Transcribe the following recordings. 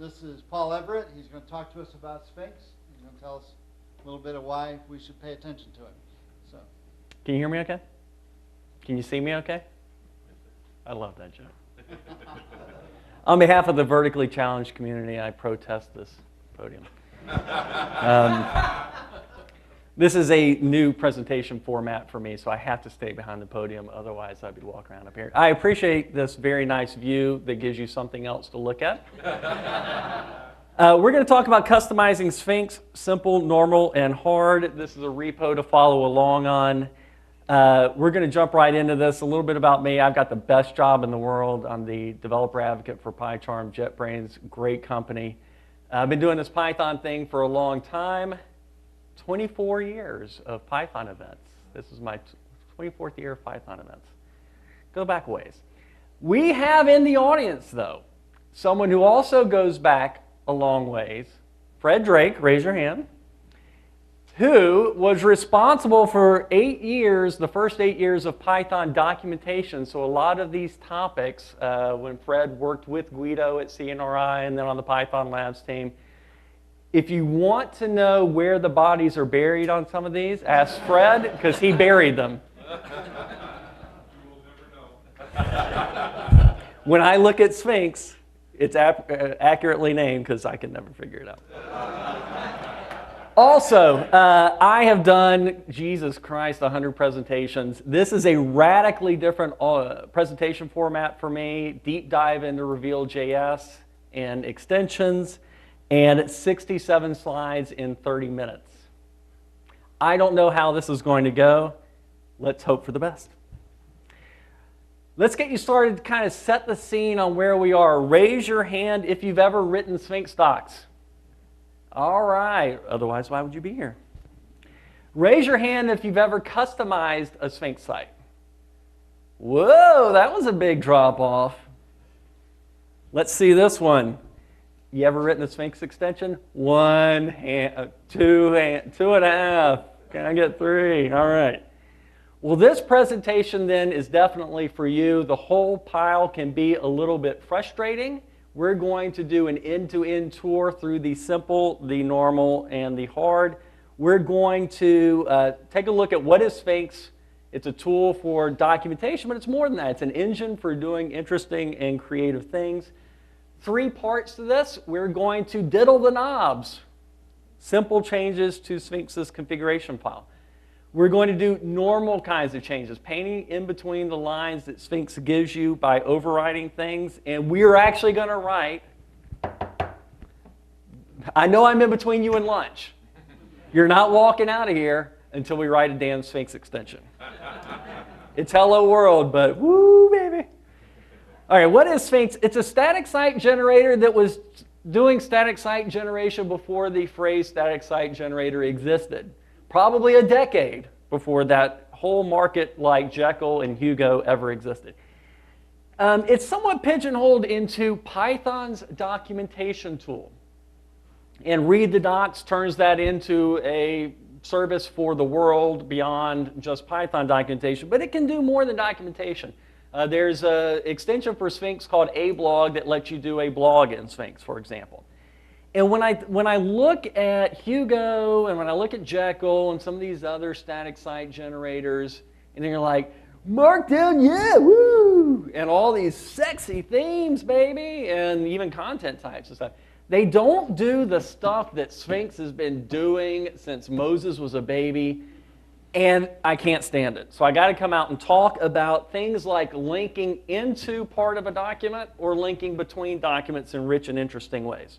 This is Paul Everitt. He's going to talk to us about Sphinx. He's going to tell us a little bit of why we should pay attention to it. So, can you hear me okay? Can you see me okay? I love that joke. On behalf of the vertically challenged community, I protest this podium. This is a new presentation format for me, so I have to stay behind the podium. Otherwise, I'd be walking around up here. I appreciate this very nice view that gives you something else to look at. We're going to talk about customizing Sphinx, simple, normal, and hard. This is a repo to follow along on. We're going to jump right into this. A little bit about me. I've got the best job in the world. I'm the developer advocate for PyCharm, JetBrains, great company. I've been doing this Python thing for a long time. 24 years of Python events. This is my 24th year of Python events. Go back ways. We have in the audience, though, someone who also goes back a long ways. Fred Drake, raise your hand, who was responsible for 8 years, the first 8 years of Python documentation. So a lot of these topics, when Fred worked with Guido at CNRI and then on the Python Labs team, if you want to know where the bodies are buried on some of these, ask Fred, because he buried them. You will never know. When I look at Sphinx, it's accurately named because I can never figure it out. Also, I have done, Jesus Christ, 100 presentations. This is a radically different presentation format for me. Deep dive into Reveal.js and extensions. And 67 slides in 30 minutes. I don't know how this is going to go. Let's hope for the best. Let's get you started to kind of set the scene on where we are. Raise your hand if you've ever written Sphinx docs. All right. Otherwise, why would you be here? Raise your hand if you've ever customized a Sphinx site. Whoa, that was a big drop off. Let's see this one. You ever written a Sphinx extension? 1 hand, 2 hand, 2.5. Can I get 3? All right. Well, this presentation then is definitely for you. The whole pile can be a little bit frustrating. We're going to do an end-to-end tour through the simple, the normal, and the hard. We're going to take a look at what is Sphinx. It's a tool for documentation, but it's more than that. It's an engine for doing interesting and creative things. 3 parts to this. We're going to diddle the knobs. Simple changes to Sphinx's configuration file. We're going to do normal kinds of changes, painting in between the lines that Sphinx gives you by overriding things. And we're actually going to write, I know I'm in between you and lunch. You're not walking out of here until we write a damn Sphinx extension. It's hello world, but woo, baby. All right, what is Sphinx? It's a static site generator that was doing static site generation before the phrase static site generator existed. Probably a decade before that whole market like Jekyll and Hugo ever existed. It's somewhat pigeonholed into Python's documentation tool. And Read the Docs turns that into a service for the world beyond just Python documentation, but it can do more than documentation. There's an extension for Sphinx called ablog that lets you do a blog in Sphinx, for example. And when I look at Hugo and when I look at Jekyll and some of these other static site generators, and you're like, Markdown, yeah, woo! And all these sexy themes, baby, and even content types and stuff. They don't do the stuff that Sphinx has been doing since Moses was a baby. And I can't stand it. So I got to come out and talk about things like linking into part of a document or linking between documents in rich and interesting ways,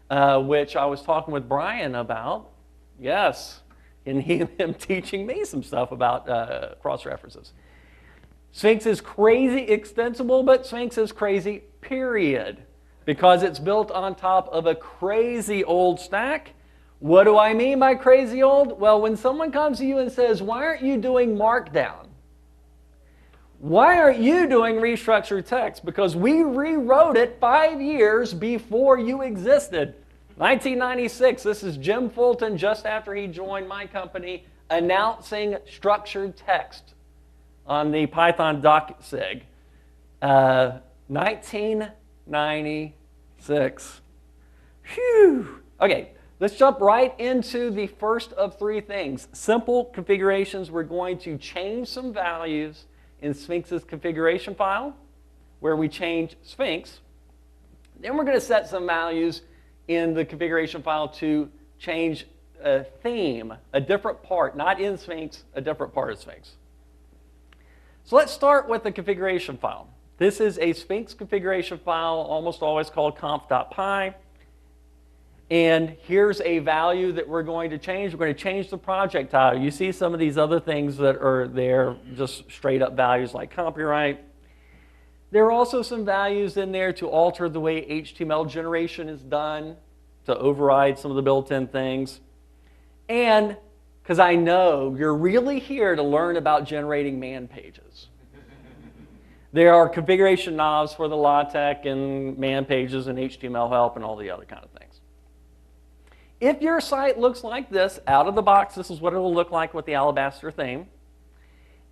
which I was talking with Brian about, yes, and him teaching me some stuff about cross-references. Sphinx is crazy extensible, but Sphinx is crazy, period, because it's built on top of a crazy old stack. What do I mean by crazy old? Well, when someone comes to you and says, why aren't you doing Markdown? Why aren't you doing restructured text? Because we rewrote it 5 years before you existed. 1996, this is Jim Fulton just after he joined my company announcing structured text on the Python doc sig. 1996. 6. Phew. Okay, let's jump right into the first of three things. Simple configurations. We're going to change some values in Sphinx's configuration file, where we change Sphinx. Then we're going to set some values in the configuration file to change a theme, a different part, not in Sphinx, a different part of Sphinx. So let's start with the configuration file. This is a Sphinx configuration file, almost always called conf.py. And here's a value that we're going to change. We're going to change the project title. You see some of these other things that are there, just straight up values like copyright. There are also some values in there to alter the way HTML generation is done, to override some of the built-in things. And because I know you're really here to learn about generating man pages. There are configuration knobs for the LaTeX and man pages and HTML help and all the other kind of things. If your site looks like this, out of the box, this is what it will look like with the Alabaster theme.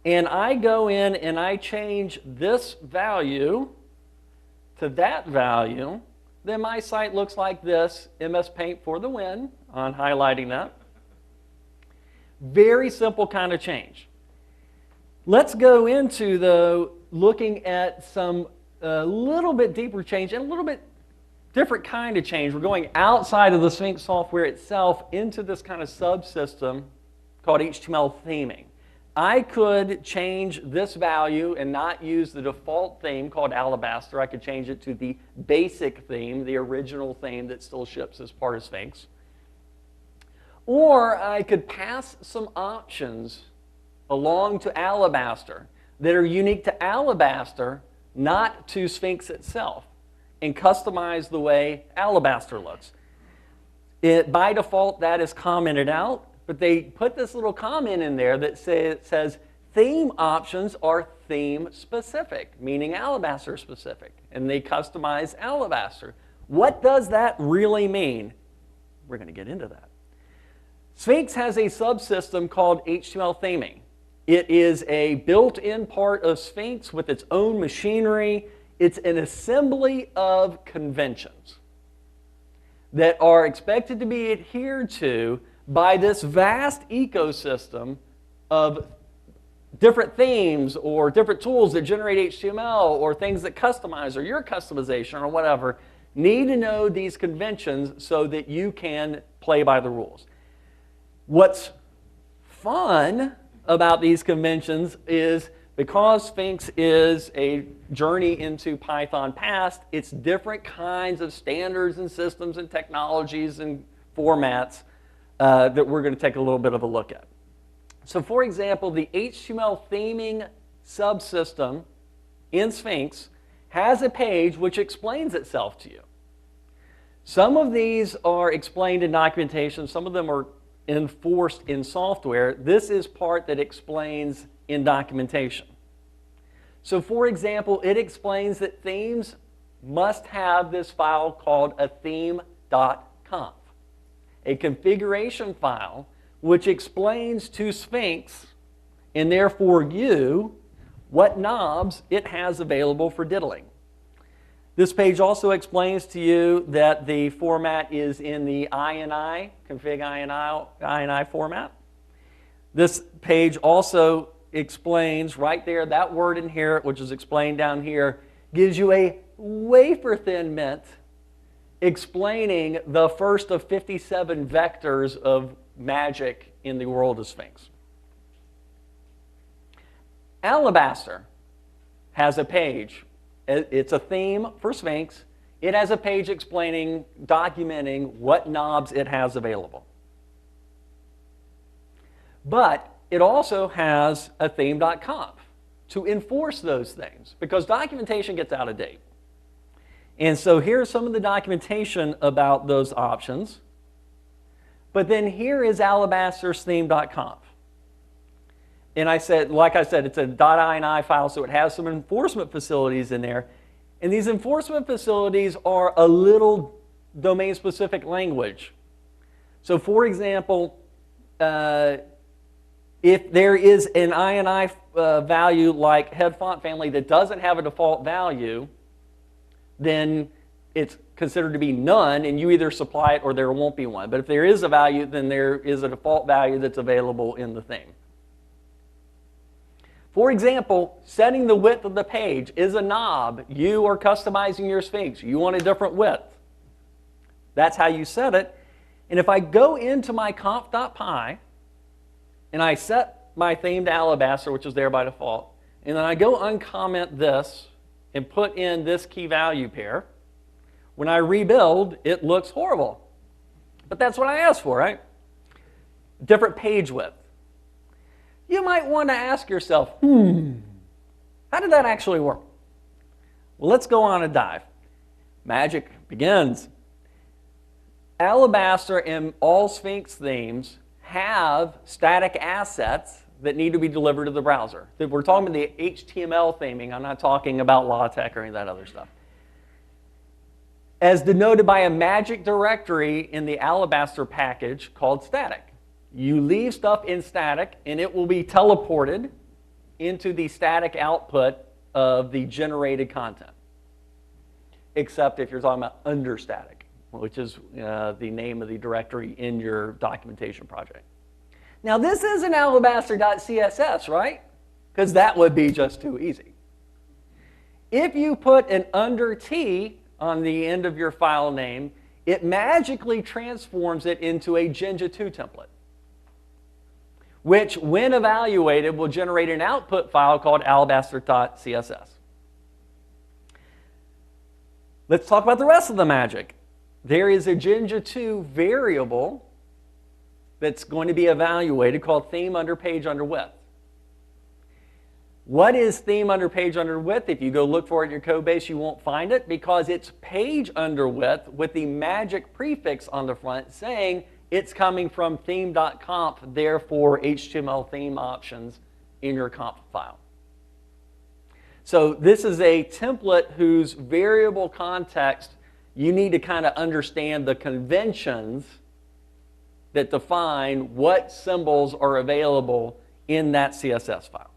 And I go in and I change this value to that value, then my site looks like this. MS Paint for the win on highlighting that. Very simple kind of change. Let's go into, though, looking at some little bit deeper change and a little bit different kind of change. We're going outside of the Sphinx software itself into this kind of subsystem called HTML theming. I could change this value and not use the default theme called Alabaster. I could change it to the basic theme, the original theme that still ships as part of Sphinx. Or I could pass some options along to Alabaster that are unique to Alabaster, not to Sphinx itself, and customize the way Alabaster looks. By default, that is commented out, but they put this little comment in there that says theme options are theme specific, meaning Alabaster specific, and they customize Alabaster. What does that really mean? We're going to get into that. Sphinx has a subsystem called HTML theming. It is a built-in part of Sphinx with its own machinery. It's an assembly of conventions that are expected to be adhered to by this vast ecosystem of different themes or different tools that generate HTML or things that customize or your customization or whatever. Need to know these conventions so that you can play by the rules. What's fun about these conventions is because Sphinx is a journey into Python past, it's different kinds of standards and systems and technologies and formats that we're going to take a little bit of a look at. So for example, the HTML theming subsystem in Sphinx has a page which explains itself to you. Some of these are explained in documentation, some of them are enforced in software. This is part that explains in documentation. So for example, it explains that themes must have this file called a theme.conf, a configuration file which explains to Sphinx, and therefore you, what knobs it has available for diddling. This page also explains to you that the format is in the INI, config INI format. This page also explains right there, that word inherit, which is explained down here, gives you a wafer thin mint explaining the first of 57 vectors of magic in the world of Sphinx. Alabaster has a page. It's a theme for Sphinx. It has a page explaining, documenting what knobs it has available. But it also has a theme.conf to enforce those things because documentation gets out of date. And so here's some of the documentation about those options. But then here is Alabaster's theme.conf. And like I said, it's a .ini file, so it has some enforcement facilities in there. And these enforcement facilities are a little domain-specific language. So for example, if there is an INI value like head font family that doesn't have a default value, then it's considered to be none, and you either supply it or there won't be one. But if there is a value, then there is a default value that's available in the theme. For example, setting the width of the page is a knob. You are customizing your Sphinx. You want a different width. That's how you set it. And if I go into my conf.py and I set my theme to Alabaster, which is there by default, and then I go uncomment this and put in this key value pair, when I rebuild, it looks horrible. But that's what I asked for, right? Different page width. You might want to ask yourself, how did that actually work? Well, let's go on a dive. Magic begins. Alabaster and all Sphinx themes have static assets that need to be delivered to the browser. We're talking about the HTML theming. I'm not talking about LaTeX or any of that other stuff. As denoted by a magic directory in the Alabaster package called static. You leave stuff in static, and it will be teleported into the static output of the generated content. Except if you're talking about under static, which is the name of the directory in your documentation project. Now, this isn't alabaster.css, right? Because that would be just too easy. If you put an under T on the end of your file name, it magically transforms it into a Jinja 2 template, which, when evaluated, will generate an output file called alabaster.css. Let's talk about the rest of the magic. There is a Jinja 2 variable that's going to be evaluated called theme under page under width. What is theme under page under width? If you go look for it in your code base, you won't find it because it's page under width with the magic prefix on the front saying it's coming from theme.conf, therefore HTML theme options in your conf file. So this is a template whose variable context you need to kind of understand the conventions that define what symbols are available in that CSS file.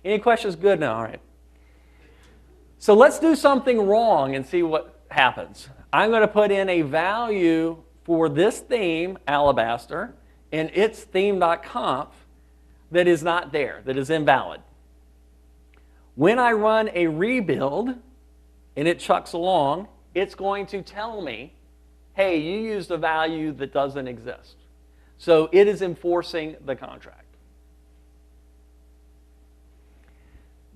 Any questions? Good now, all right. So let's do something wrong and see what happens. I'm going to put in a value for this theme, Alabaster, and its theme.conf that is not there, that is invalid. When I run a rebuild and it chucks along, it's going to tell me, hey, you used a value that doesn't exist. So it is enforcing the contract.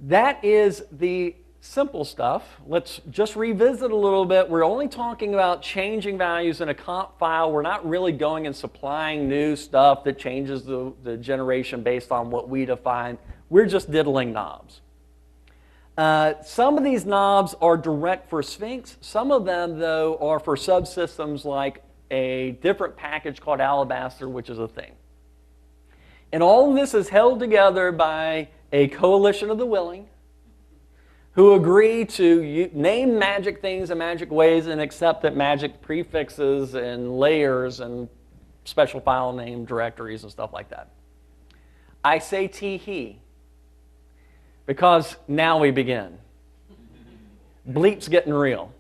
That is the simple stuff. Let's just revisit a little bit. We're only talking about changing values in a comp file. We're not really going and supplying new stuff that changes the generation based on what we define. We're just diddling knobs. Some of these knobs are direct for Sphinx. Some of them, though, are for subsystems like a different package called Alabaster, which is a thing. And all of this is held together by a coalition of the willing who agree to name magic things in magic ways and accept that magic prefixes and layers and special file name directories and stuff like that. I say tee-hee because now we begin. Bleep's getting real.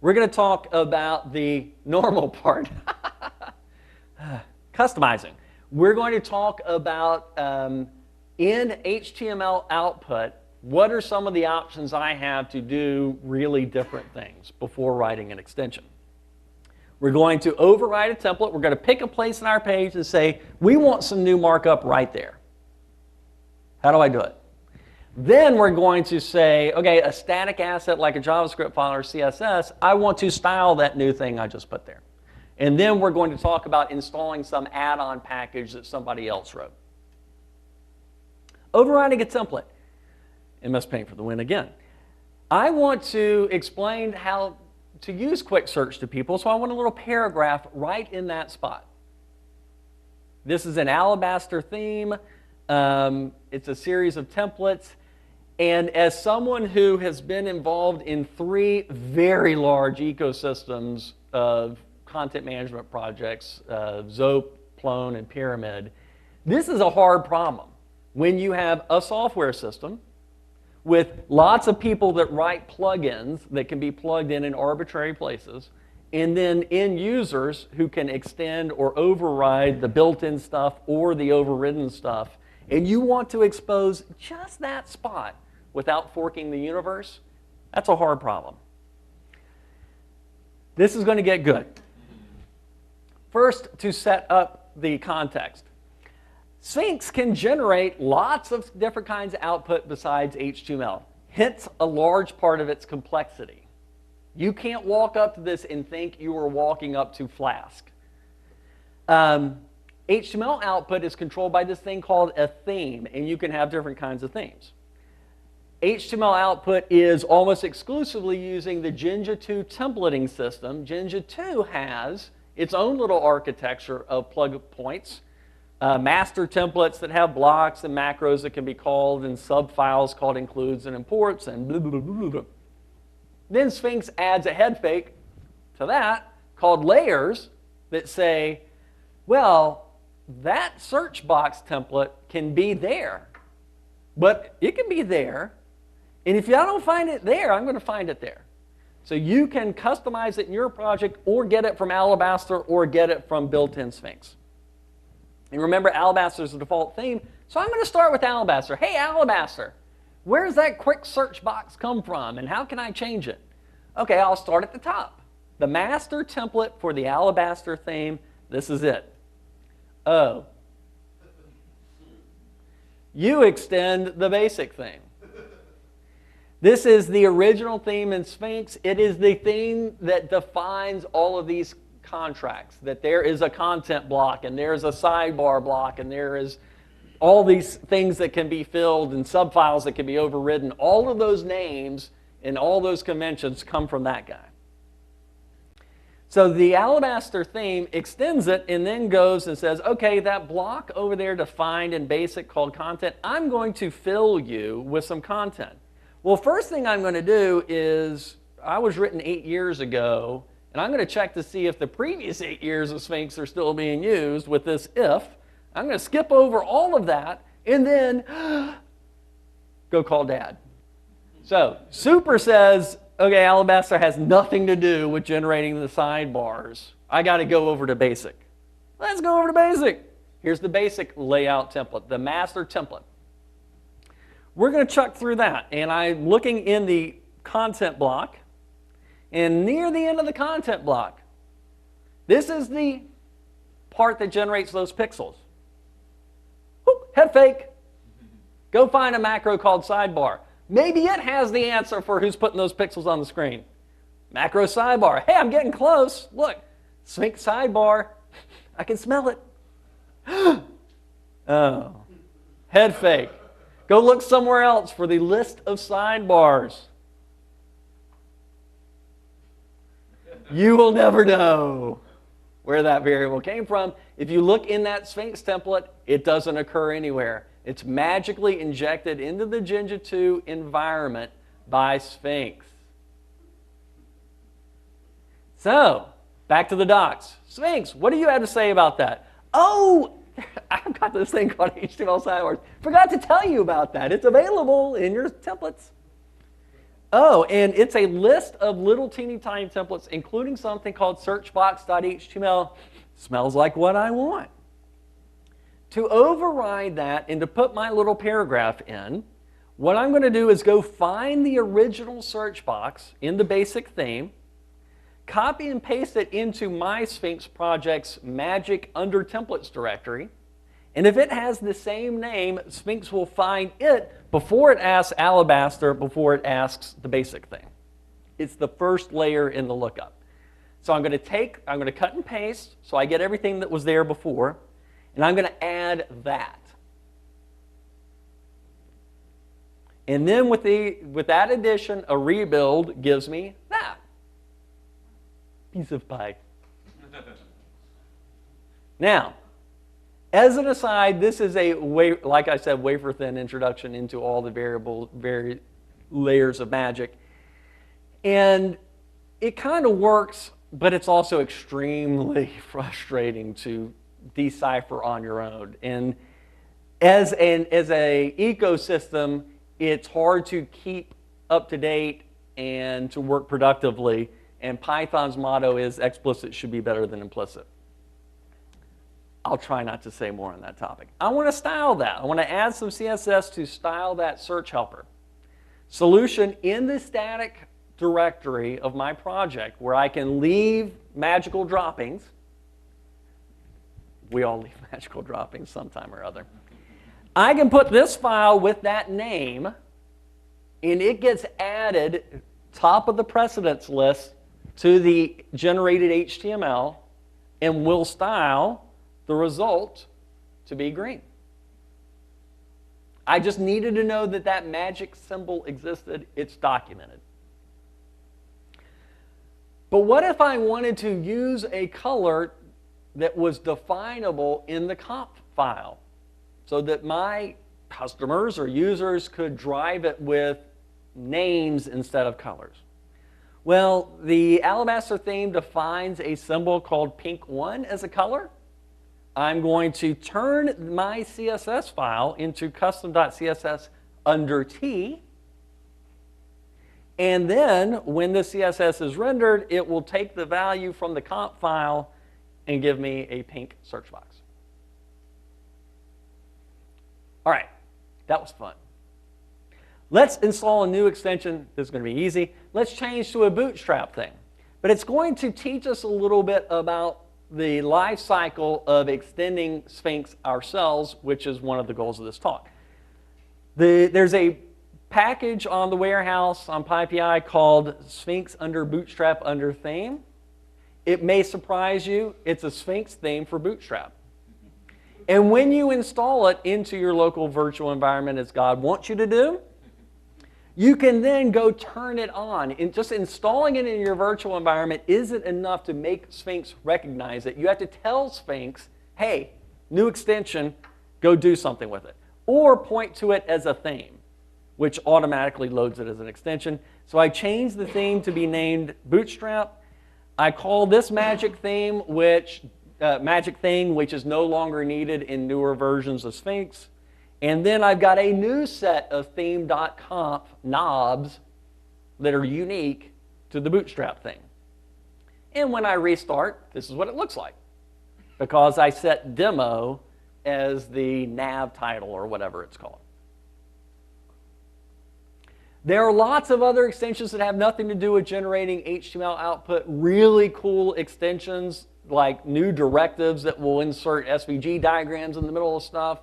We're going to talk about the normal part, customizing. We're going to talk about in HTML output, what are some of the options I have to do really different things before writing an extension. We're going to override a template. We're going to pick a place in our page and say, we want some new markup right there. How do I do it? Then we're going to say, okay, a static asset like a JavaScript file or CSS, I want to style that new thing I just put there. And then we're going to talk about installing some add-on package that somebody else wrote. Overriding a template. MS Paint for the win again. I want to explain how to use quick search to people, so I want a little paragraph right in that spot. This is an Alabaster theme. It's a series of templates. And as someone who has been involved in 3 very large ecosystems of content management projects, Zope, Plone, and Pyramid, this is a hard problem when you have a software system with lots of people that write plugins that can be plugged in arbitrary places, and then end users who can extend or override the built-in stuff or the overridden stuff, and you want to expose just that spot without forking the universe, that's a hard problem. This is going to get good. First, to set up the context. Sphinx can generate lots of different kinds of output besides HTML, hence a large part of its complexity. You can't walk up to this and think you are walking up to Flask. HTML output is controlled by this thing called a theme, and you can have different kinds of themes. HTML output is almost exclusively using the Jinja 2 templating system. Jinja 2 has its own little architecture of plug points, master templates that have blocks and macros that can be called, and sub-files called includes and imports, and blah, blah, blah, blah. Then Sphinx adds a head fake to that called layers that say, well, that search box template can be there, but it can be there, and if I don't find it there, I'm going to find it there. So you can customize it in your project or get it from Alabaster or get it from built-in Sphinx. And remember, Alabaster is the default theme, so I'm going to start with Alabaster. Hey, Alabaster, where does that quick search box come from, and how can I change it? Okay, I'll start at the top. The master template for the Alabaster theme, this is it. Oh. You extend the basic theme. This is the original theme in Sphinx. It is the theme that defines all of these contracts, that there is a content block, and there's a sidebar block, and there is all these things that can be filled and subfiles that can be overridden. All of those names and all those conventions come from that guy. So the Alabaster theme extends it and then goes and says, okay, that block over there defined in basic called content, I'm going to fill you with some content. Well, first thing I'm going to do is, I was written 8 years ago, and I'm going to check to see if the previous 8 years of Sphinx are still being used with this if. I'm going to skip over all of that, and then go call Dad. So super says, okay, Alabaster has nothing to do with generating the sidebars. I got to go over to basic. Let's go over to basic. Here's the basic layout template, the master template. We're going to chuck through that, and I'm looking in the content block, and near the end of the content block, this is the part that generates those pixels. Whoop, head fake. Go find a macro called sidebar. Maybe it has the answer for who's putting those pixels on the screen. Macro sidebar. Hey, I'm getting close. Look, Sphinx sidebar. I can smell it. Oh, head fake. Go look somewhere else for the list of sidebars. You will never know where that variable came from. If you look in that Sphinx template, it doesn't occur anywhere. It's magically injected into the Jinja 2 environment by Sphinx. So, back to the docs. Sphinx, what do you have to say about that? Oh, I've got this thing called HTML sidebars. Forgot to tell you about that. It's available in your templates. Oh, and it's a list of little teeny tiny templates, including something called searchbox.html. Smells like what I want. To override that and to put my little paragraph in, what I'm going to do is go find the original search box in the basic theme, copy and paste it into my Sphinx project's magic under templates directory, and if it has the same name, Sphinx will find it before it asks Alabaster, before it asks the basic thing. It's the first layer in the lookup. So I'm going to cut and paste so I get everything that was there before, and I'm going to add that. And then with that addition, a rebuild gives me that. Piece of pie. Now, as an aside, this is like I said, wafer thin introduction into all the layers of magic. And it kind of works, but it's also extremely frustrating to decipher on your own. And as a ecosystem, it's hard to keep up to date and to work productively. And Python's motto is explicit should be better than implicit. I'll try not to say more on that topic. I want to style that. I want to add some CSS to style that search helper. Solution in the static directory of my project where I can leave magical droppings. We all leave magical droppings sometime or other. I can put this file with that name, and it gets added top of the precedence list to the generated HTML, and will style the result to be green. I just needed to know that that magic symbol existed. It's documented. But what if I wanted to use a color that was definable in the conf file so that my customers or users could drive it with names instead of colors? Well, the Alabaster theme defines a symbol called pink1 as a color. I'm going to turn my CSS file into custom.css under T. And then when the CSS is rendered, it will take the value from the conf file and give me a pink search box. All right, that was fun. Let's install a new extension. This is going to be easy. Let's change to a bootstrap thing. But it's going to teach us a little bit about the life cycle of extending Sphinx ourselves, which is one of the goals of this talk. There's a package on the warehouse on PyPI called Sphinx under Bootstrap under theme. It may surprise you. It's a Sphinx theme for Bootstrap. And when you install it into your local virtual environment, as God wants you to do, you can then go turn it on. And just installing it in your virtual environment isn't enough to make Sphinx recognize it. You have to tell Sphinx, hey, new extension, go do something with it. Or point to it as a theme, which automatically loads it as an extension. So I changed the theme to be named Bootstrap. I call this magic theme, which is no longer needed in newer versions of Sphinx. And then I've got a new set of theme.conf knobs that are unique to the Bootstrap thing. And when I restart, this is what it looks like, because I set demo as the nav title or whatever it's called. There are lots of other extensions that have nothing to do with generating HTML output, really cool extensions like new directives that will insert SVG diagrams in the middle of stuff.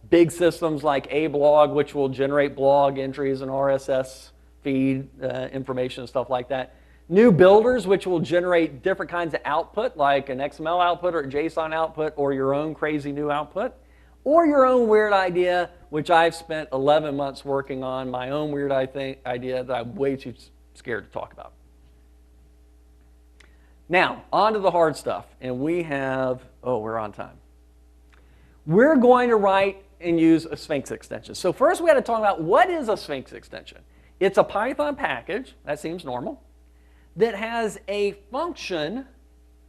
Big systems like ablog, which will generate blog entries and RSS feed information and stuff like that. New builders, which will generate different kinds of output, like an XML output or a JSON output or your own crazy new output. Or your own weird idea, which I've spent 11 months working on, my own weird idea that I'm way too scared to talk about. Now, on to the hard stuff. And we have, we're on time. We're going to write and use a Sphinx extension. So first we got to talk about what is a Sphinx extension. It's a Python package, that seems normal, that has a function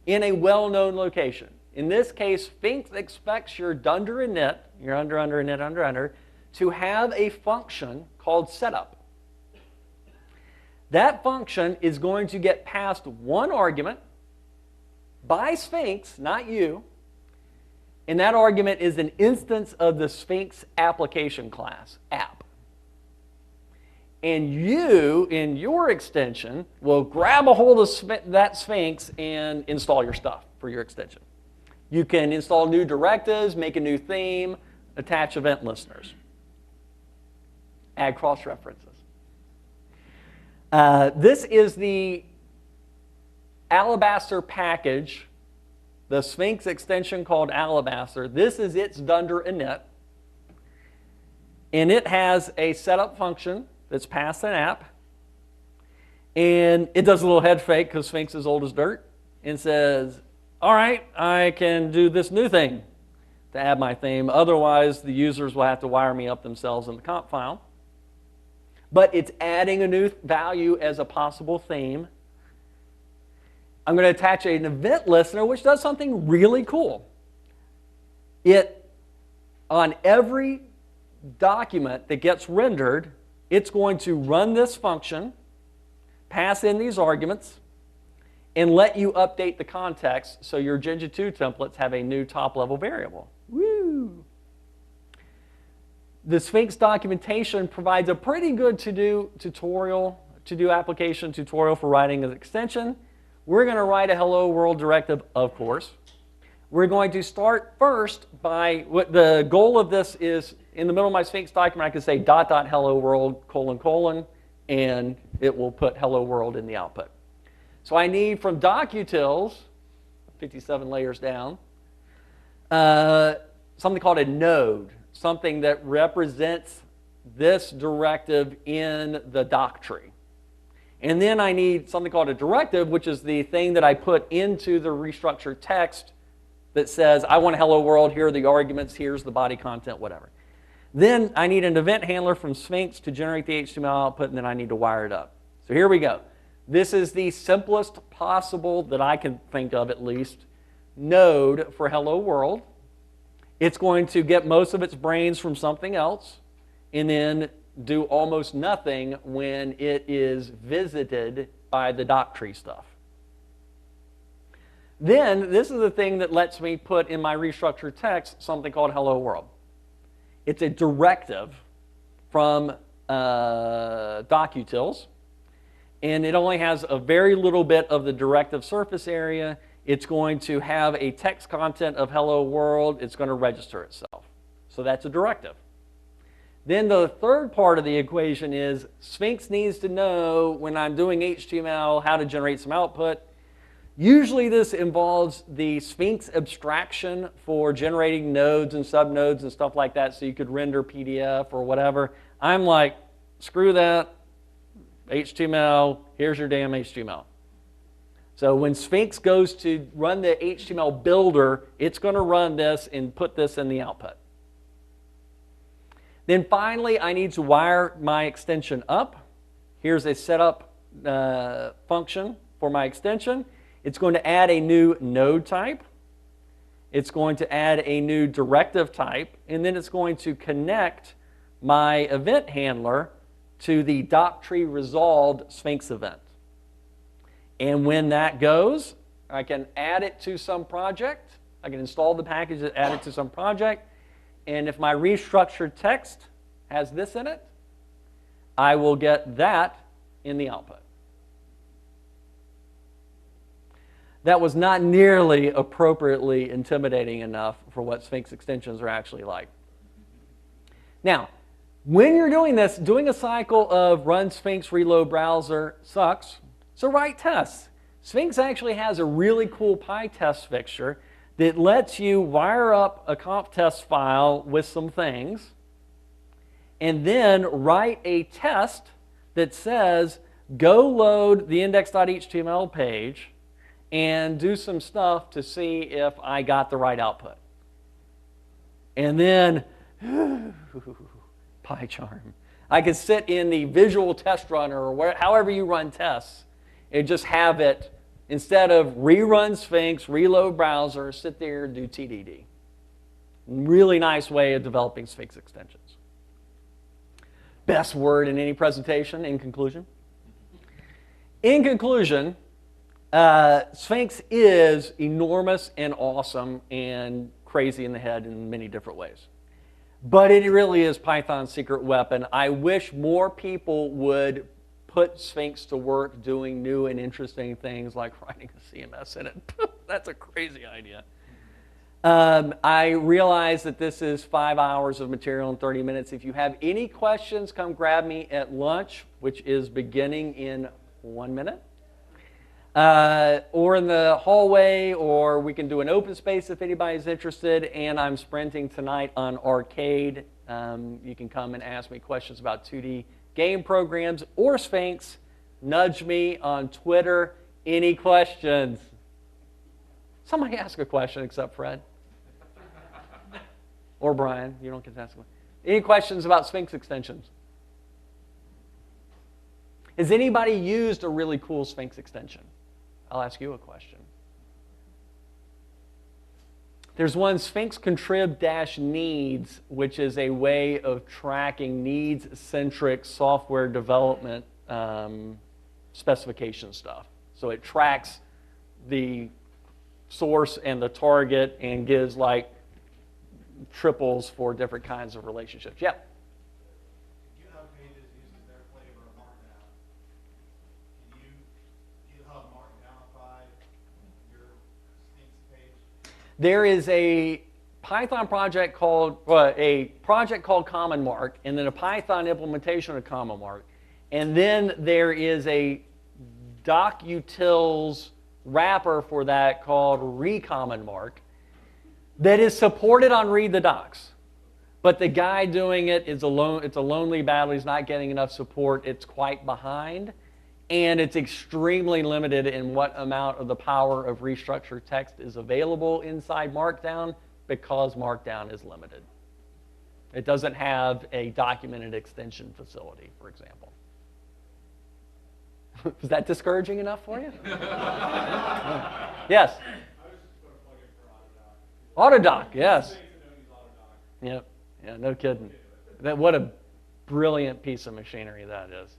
in a well-known location. In this case, Sphinx expects your dunder init, your under, init, under, to have a function called setup. That function is going to get passed one argument by Sphinx, not you, and that argument is an instance of the Sphinx application class, app. And you, in your extension, will grab a hold of that Sphinx and install your stuff for your extension. You can install new directives, make a new theme, attach event listeners, add cross-references. This is the Alabaster package, the Sphinx extension called Alabaster. This is its dunder init. And it has a setup function that's passed an app. And it does a little head fake because Sphinx is old as dirt and says, all right, I can do this new thing to add my theme. Otherwise, the users will have to wire me up themselves in the comp file. But it's adding a new value as a possible theme. I'm going to attach an event listener, which does something really cool. It, on every document that gets rendered, it's going to run this function, pass in these arguments, and let you update the context so your Jinja 2 templates have a new top-level variable. Woo! The Sphinx documentation provides a pretty good to-do application tutorial for writing an extension. We're going to write a hello world directive, of course. We're going to start first by, what the goal of this is, in the middle of my Sphinx document, I can say ... hello world : and it will put hello world in the output. So I need from docutils, 57 layers down, something called a node, something that represents this directive in the doc tree. And then I need something called a directive, which is the thing that I put into the restructured text that says, I want a hello world, here are the arguments, here's the body content, whatever. Then I need an event handler from Sphinx to generate the HTML output, and then I need to wire it up. So here we go. This is the simplest possible, that I can think of at least, node for hello world. It's going to get most of its brains from something else, and then do almost nothing when it is visited by the doc tree stuff. Then, this is the thing that lets me put in my restructured text something called hello world. It's a directive from docutils, and it only has a very little bit of the directive surface area. It's going to have a text content of hello world. It's going to register itself. So that's a directive. Then the third part of the equation is Sphinx needs to know when I'm doing HTML how to generate some output. Usually this involves the Sphinx abstraction for generating nodes and subnodes and stuff like that, so you could render PDF or whatever. I'm like, screw that, HTML, here's your damn HTML. So when Sphinx goes to run the HTML builder, it's going to run this and put this in the output. Then finally, I need to wire my extension up. Here's a setup function for my extension. It's going to add a new node type. It's going to add a new directive type. And then it's going to connect my event handler to the doctree resolved Sphinx event. And when that goes, I can add it to some project. I can install the package and add it to some project. And if my restructured text has this in it, I will get that in the output. That was not nearly appropriately intimidating enough for what Sphinx extensions are actually like. Now, when you're doing this, doing a cycle of run Sphinx reload browser sucks, so write tests. Sphinx actually has a really cool PyTest fixture that lets you wire up a conf test file with some things and then write a test that says, go load the index.html page and do some stuff to see if I got the right output. And then, PyCharm. I could sit in the visual test runner or however you run tests and just have it, instead of rerun Sphinx, reload browser, sit there and do TDD. Really nice way of developing Sphinx extensions. Best word in any presentation, in conclusion. In conclusion, Sphinx is enormous and awesome and crazy in the head in many different ways. But it really is Python's secret weapon. I wish more people would put Sphinx to work doing new and interesting things like writing a CMS in it. That's a crazy idea. I realize that this is 5 hours of material in 30 minutes. If you have any questions, come grab me at lunch, which is beginning in 1 minute. Or in the hallway, or we can do an open space if anybody's interested. And I'm sprinting tonight on Arcade. You can come and ask me questions about 2D game programs or Sphinx. Nudge me on Twitter. Any questions? Somebody ask a question except Fred. Or Brian. You don't get to ask one. Any questions about Sphinx extensions? Has anybody used a really cool Sphinx extension? I'll ask you a question. There's one Sphinx contrib-needs, which is a way of tracking needs-centric software development specification stuff. So it tracks the source and the target and gives like triples for different kinds of relationships. Yeah? GitHub Pages uses their flavor of Markdown. Can you GitHub Markdownify your Sphinx page? There is a Python project called, Common Mark, and then a Python implementation of Common Mark. And then there is a docutils wrapper for that called Recommon Mark that is supported on Read the Docs. But the guy doing it is it's a lonely battle. He's not getting enough support. It's quite behind. And it's extremely limited in what amount of the power of restructured text is available inside Markdown because Markdown is limited. It doesn't have a documented extension facility, for example. Was that discouraging enough for you? Yes? I was just going to plug in for Autodoc. Autodoc, yes. Things that don't use Autodoc. Yep. Yeah, no kidding. What a brilliant piece of machinery that is.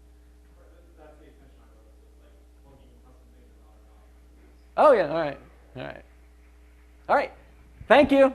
That's the extension I wrote. So it's like plugging custom things in Autodoc. Oh, yeah, all right. All right. All right. Thank you.